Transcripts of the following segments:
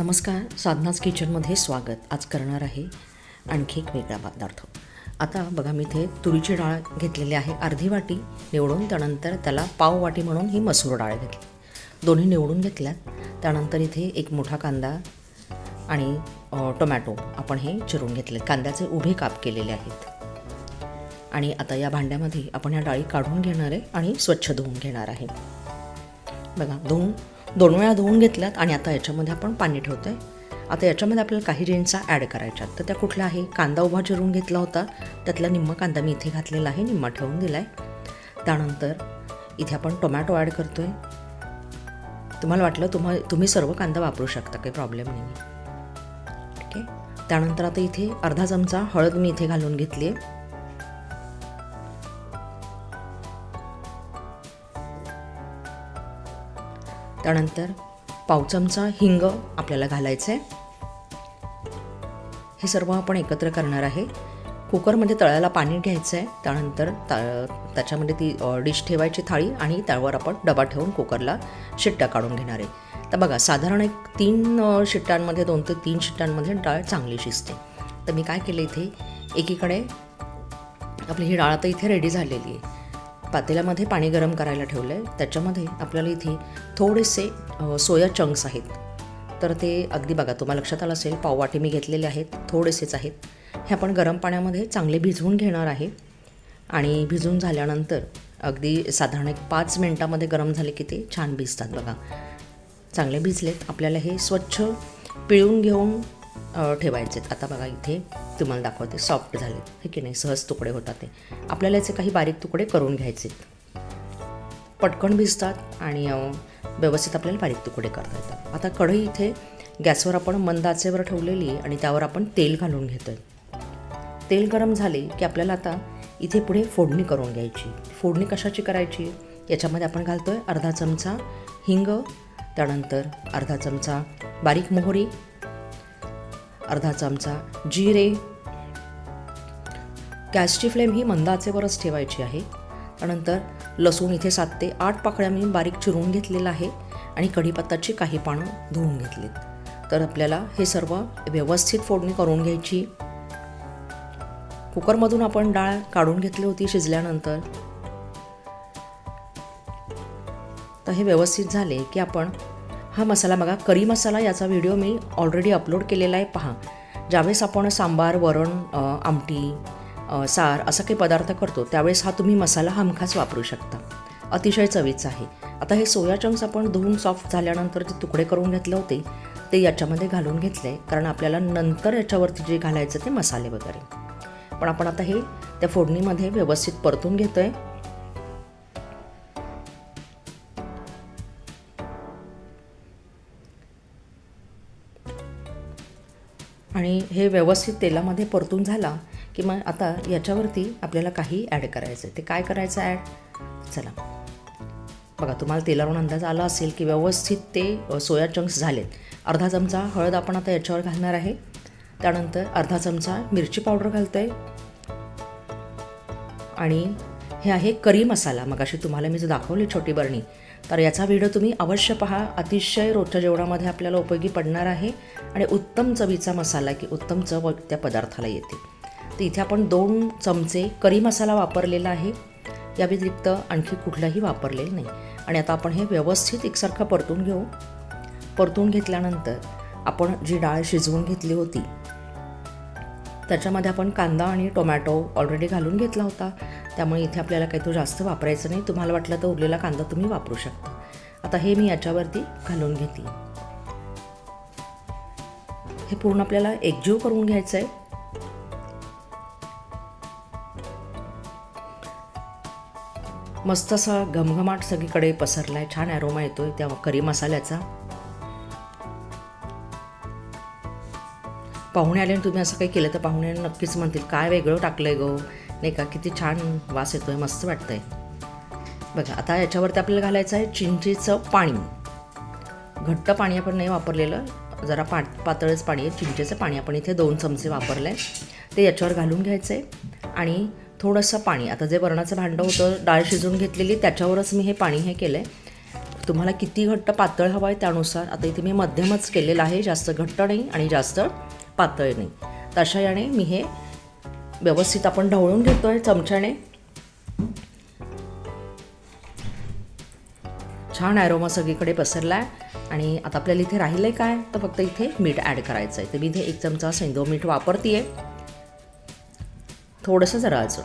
नमस्कार, साधनाच किचनमध्ये स्वागत. आज करणार आहे आणखी एक वेगळा पदार्थ. आता बघा, मी इथे तुरीची डाळ घेतलेली आहे अर्धी वाटी निवडून. त्यानंतर त्याला पाव वाटी म्हणून ही मसूर डाळ घेतली. दोन्ही निवडून घेतल्यात. त्यानंतर इथे एक मोठा कांदा आणि टोमॅटो आपण हे चिरून घेतले. कांद्याचे उभे काप केलेले आहेत. आणि आता या भांड्यामध्ये आपण या डाळी काढून घेणार आहे आणि स्वच्छ धुवून घेणार आहे. बघा, दोन वेळा धुवून घेतल्यात. आणि आता याच्यामध्ये आपण पाणी ठेवतो आहे. आता याच्यामध्ये आपल्याला काही रेंजचा ॲड करायच्यात. तर त्या कुठल्या आहे, कांदा उभा चिरून घेतला होता, त्यातला निम्मा कांदा मी इथे घातलेला आहे, निम्मा ठेवून दिला आहे. त्यानंतर इथे आपण टोमॅटो ॲड करतो आहे. तुम्हाला वाटलं तुम्ही सर्व कांदा वापरू शकता, काही प्रॉब्लेम नाही आहे. ठीक आहे. त्यानंतर आता इथे अर्धा चमचा हळद मी इथे घालून घेतली आहे. त्यानंतर पाव चमचा हिंग आपल्याला घालायचं आहे. हे सर्व आपण एकत्र करणार आहे. कुकरमध्ये तळायला पाणी घ्यायचं आहे. त्यानंतर त्याच्यामध्ये ती डिश ठेवायची थाळी आणि त्यावर आपण डबा ठेवून कुकरला शिट्ट्या काढून घेणार आहे. तर बघा, साधारण 2 ते 3 शिट्ट्यांमध्ये डाळ चांगली शिजते. तर मी काय केलं, इथे एकीकडे आपली ही डाळ आता इथे रेडी झालेली आहे. पातेल्यामध्ये पाणी गरम करायला ठेवलं आहे. त्याच्यामध्ये आपल्याला इथे थोडेसे सोया चंक्स आहेत. तर ते अगदी बघा, तुम्हाला लक्षात आलं असेल, पाववाटी मी घेतलेले आहेत, थोडेसेच आहेत. हे आपण गरम पाण्यामध्ये चांगले भिजवून घेणार आहे. आणि भिजवून झाल्यानंतर अगदी साधारण 5 मिनटामध्ये गरम झाले की ते छान भिजतात. बघा, चांगले भिजलेत. आपल्याला हे स्वच्छ पिळून घेऊन ठेवायचे. आता बघा, इथे तुम्हाला दाखवते, सॉफ्ट झाले हे की नाही, सहज तुकडे होतात. ते आपल्याला याचे काही बारीक तुकडे करून घ्यायचे. पटकन भिजतात आणि व्यवस्थित आपल्याला बारीक तुकडे करता येतात. आता कढई इथे गॅसवर आपण मंद आचेवर ठेवलेली आहे आणि त्यावर आपण तेल घालून घेतो आहे. तेल गरम झाले की आपल्याला आता इथे पुढे फोडणी करून घ्यायची. फोडणी कशाची करायची, याच्यामध्ये आपण घालतो आहे अर्धा चमचा हिंग, त्यानंतर अर्धा चमचा बारीक मोहरी, अर्धा चमचा जिरे. गॅसची फ्लेम ही मंद आचेवरच ठेवायची आहे. त्यानंतर लसूण इथे 7 ते 8 पाकळ्या मी बारीक चिरून घेतलेला आहे. आणि कढीपत्त्याची काही पानं धुवून घेतलीत. तर आपल्याला हे सर्व व्यवस्थित फोडणी करून घ्यायची. कुकरमधून आपण डाळ काढून घेतली होती शिजल्यानंतर. तर हे व्यवस्थित झाले की आपण हा मसाला, बघा करी मसाला, याचा व्हिडिओ मी ऑलरेडी अपलोड केलेला आहे, पहा. ज्यावेळेस आपण सांबार, वरण, आमटी, सार असं काही पदार्थ करतो त्यावेळेस हा तुम्ही मसाला हमखास वापरू शकता. अतिशय चवीचा आहे. आता हे सोया चंक्स आपण धुवून सॉफ्ट झाल्यानंतर जे तुकडे करून घेतले होते ते याच्यामध्ये घालून घेतले, कारण आपल्याला नंतर याच्यावरती जे घालायचं ते मसाले वगैरे. पण आपण आता हे त्या फोडणीमध्ये व्यवस्थित परतून घेतो आहे. आणि हे व्यवस्थित तेलामध्ये परतून झाला की मग आता याच्यावरती आपल्याला काही ॲड करायचं आहे. ते काय करायचं ॲड, चला बघा, तुम्हाला तेलावरून अंदाज आला असेल की व्यवस्थित ते सोया चंक्स झालेत. अर्धा चमचा हळद आपण आता याच्यावर घालणार आहे. त्यानंतर अर्धा चमचा मिरची पावडर घालतो आहे. आणि हे आहे करी मसाला. मग अशी तुम्हाला मी जो दाखवली छोटी बरणी, तर याचा व्हिडिओ तुम्ही अवश्य पहा. अतिशय रोजच्या जेवणामध्ये आपल्याला उपयोगी पडणार आहे. आणि उत्तम चवीचा मसाला, की उत्तम चव त्या पदार्थाला येते. तर इथे आपण 2 चमचे करी मसाला वापरलेला आहे. या व्यतिरिक्त आणखी कुठलाही वापरलेलं नाही. आणि आता आपण हे व्यवस्थित एकसारखं परतून घेऊ. परतून घेतल्यानंतर आपण जी डाळ शिजवून घेतली होती त्याच्यामध्ये आपण कांदा आणि टोमॅटो ऑलरेडी घालून घेतला होता. त्यामुळे इथे आपल्याला काही तो जास्त वापरायचं नाही. तुम्हाला वाटलं तर उरलेला कांदा तुम्ही वापरू शकता. आता हे मी याच्यावरती घालून घेतली. हे पूर्ण आपल्याला एकजीव करून घ्यायचं आहे. मस्त असा घमघमाट सगळीकडे पसरला आहे. छान ॲरोमा येतोय त्या करी मसाल्याचा. पाहुणे आले आणि तुम्ही असं काही केलं तर पाहुणे नक्कीच म्हणतील, काय वेगळं टाकलं आहे गं, नाही का, किती छान वास येतो आहे, मस्त वाटतं आहे. बघा, आता याच्यावरती आपल्याला घालायचं आहे चिंचेचं पाणी. घट्ट पाणी आपण नाही वापरलेलं, जरा पातळच पाणी आहे. चिंचेचं पाणी आपण इथे 2 चमचे वापरलं आहे. ते याच्यावर घालून घ्यायचं आहे. आणि थोडंसं पाणी, आता जे वरणाचं भांडं होतं डाळ शिजवून घेतलेली त्याच्यावरच मी हे पाणी हे केलं आहे. तुम्हाला किती घट्ट पातळ हवं आहे त्यानुसार. आता इथे मी मध्यमच केलेलं आहे, जास्त घट्ट नाही आणि जास्त पातळ नाही. तशा याने मी हे व्यवस्थित आपण ढवळून घेतो आहे चमच्याने. छान ॲरोमा सगळीकडे पसरला आहे. आणि आता आपल्याला इथे राहिलं आहे काय, तर फक्त इथे मीठ ॲड करायचं आहे. तर मी इथे 1 चमचा सैंधव मीठ वापरते आहे, थोडंसं जरा अजून.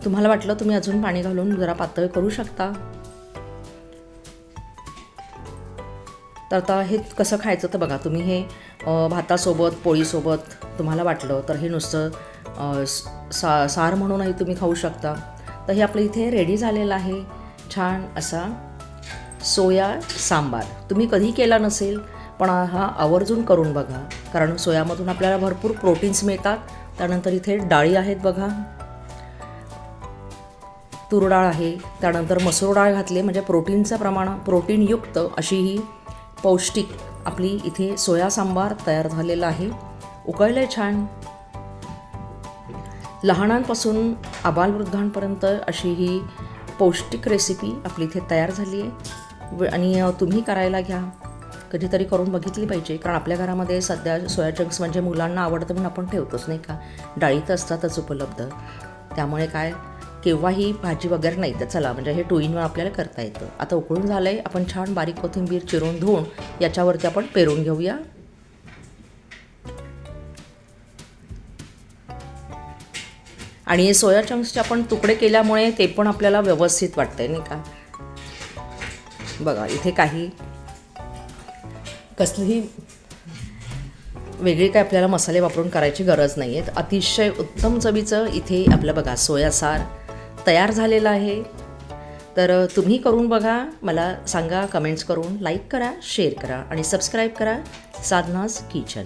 तुम्हाला वाटलं तुम्ही अजून पाणी घालून जरा पातळ करू शकता. तर आता हे कसं खायचं तर बघा, तुम्ही हे भातासोबत पोळीसोबत तुम्हाला वाटलं तर हे नुसतं सार म्हणूनही तुम्ही खाऊ शकता. तर हे आपलं इथे रेडी झालेलं आहे छान असा सोया सांबार. तुम्ही कधी केला नसेल पण हा आवर्जून करून बघा, कारण सोयामधून आपल्याला भरपूर प्रोटीन्स मिळतात. त्यानंतर इथे डाळी आहेत बघा, तूर डाळ आहे, त्यानंतर मसूर डाळ घातली, म्हणजे प्रोटीनचं प्रमाण प्रोटीनयुक्त अशी ही पौष्टिक आपली इथे सोया सांबार तयार झालेला आहे. उकळलं आहे छान. लहानांपासून आबालवृद्धांपर्यंत अशी ही पौष्टिक रेसिपी आपली इथे तयार झाली आहे. आणि तुम्ही करायला घ्या, कधीतरी करून बघितली पाहिजे, कारण आपल्या घरामध्ये सध्या सोया चंक्स म्हणजे मुलांना आवडतं म्हणून आपण ठेवतोच नाही का. डाळी तर असतातच उपलब्ध, त्यामुळे काय केव्हाही भाजी वगैरे नाही तर चला म्हणजे हे 2 in 1 आपल्याला करता येतं. आता उकळून झालं आहे, आपण छान बारीक कोथिंबीर चिरून धुवून याच्यावरती आपण पेरून घेऊया. आणि सोया चंक्सचे आपण तुकडे केल्यामुळे ते पण आपल्याला व्यवस्थित वाटतंय नाही का. बघा इथे काही कसलीही वेगळी काय आपल्याला मसाले वापरून करायची गरज नाही आहे. अतिशय उत्तम चवीचं इथे आपलं बघा सोया सार तयार झालेलं आहे. तर तुम्ही करून बघा, मला सांगा कमेंट्स करून. लाईक करा, शेअर करा आणि सबस्क्राईब करा साधनाज किचन.